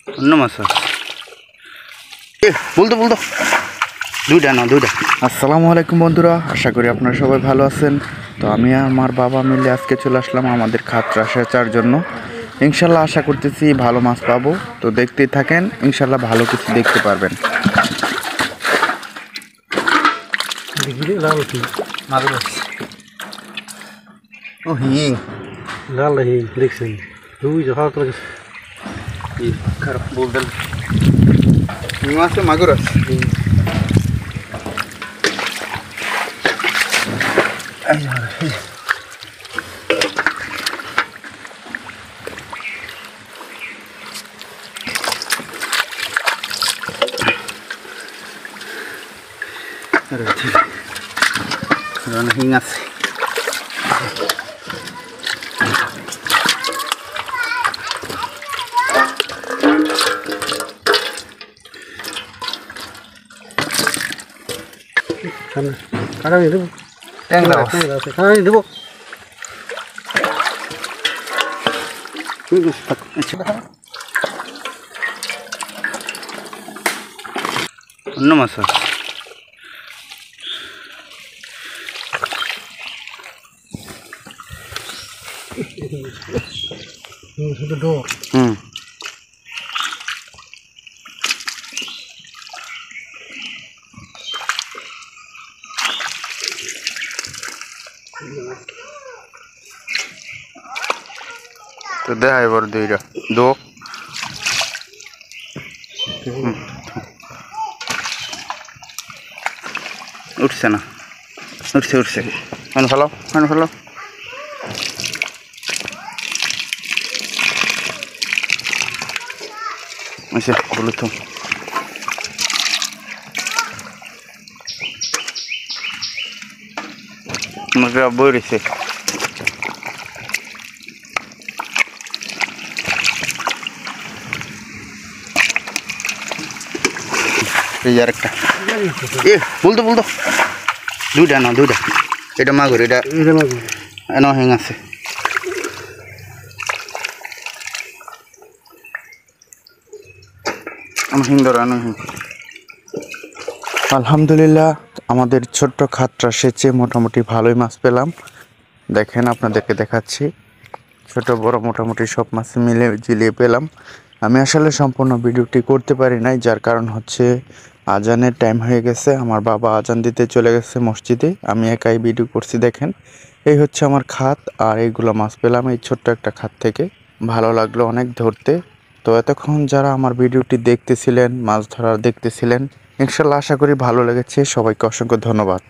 অন্য মাছ বলতো বলতো দুইটা না দুইটা। আসসালামু আলাইকুম বন্ধুরা, আশা করি আপনারা সবাই ভালো আছেন। তো আমি আমার বাবা মিলে আজকে চলে আসলাম আমাদের খাতরা সেচার জন্য। ইনশাল্লাহ আশা করতেছি ভালো মাছ পাবো। তো দেখতেই থাকেন, ইনশাল্লাহ ভালো কিছু দেখতে পারবেন। ও হিং লাল হিং দেখছেন, রুই যখন খারাপ বলতেন হিং আছে, মাগুর আছে। হিং আছে। কাটা নিয়ে দেবো, কাটা নিয়ে দেবো। অন্য মাছ শুধু ডো। তো দেখা এবার দুইটা দো উঠছে না, উঠছে উঠছে। মানে ভালো মানে ভালো। আচ্ছা বলো তো, আমাকে বই রয়েছে। এই আর একটা বলতো বলতো দুইটা না দুইটা। এটা মাগুর, এটা এন হিং আছে। আমার হিং ধরো এন হিং। আলহামদুলিল্লাহ আমাদের ছোট্ট খাতটা সেচে মোটামুটি ভালোই মাছ পেলাম। দেখেন আপনাদেরকে দেখাচ্ছি, ছোট বড় মোটামুটি সব মাছ মিলে ঝিলিয়ে পেলাম। আমি আসলে সম্পূর্ণ ভিডিওটি করতে পারি নাই, যার কারণ হচ্ছে আজানের টাইম হয়ে গেছে। আমার বাবা আজান দিতে চলে গেছে মসজিদে, আমি একাই ভিডিও করছি। দেখেন এই হচ্ছে আমার খাত, আর এইগুলো মাছ পেলাম এই ছোট্ট একটা খাত থেকে। ভালো লাগলো অনেক ধরতে। তো এতক্ষণ যারা আমার ভিডিওটি দেখতেছিলেন, মাছ ধরা দেখতেছিলেন, ইনশাল্লাহ আশা করি ভালো লেগেছে। সবাইকে অসংখ্য ধন্যবাদ।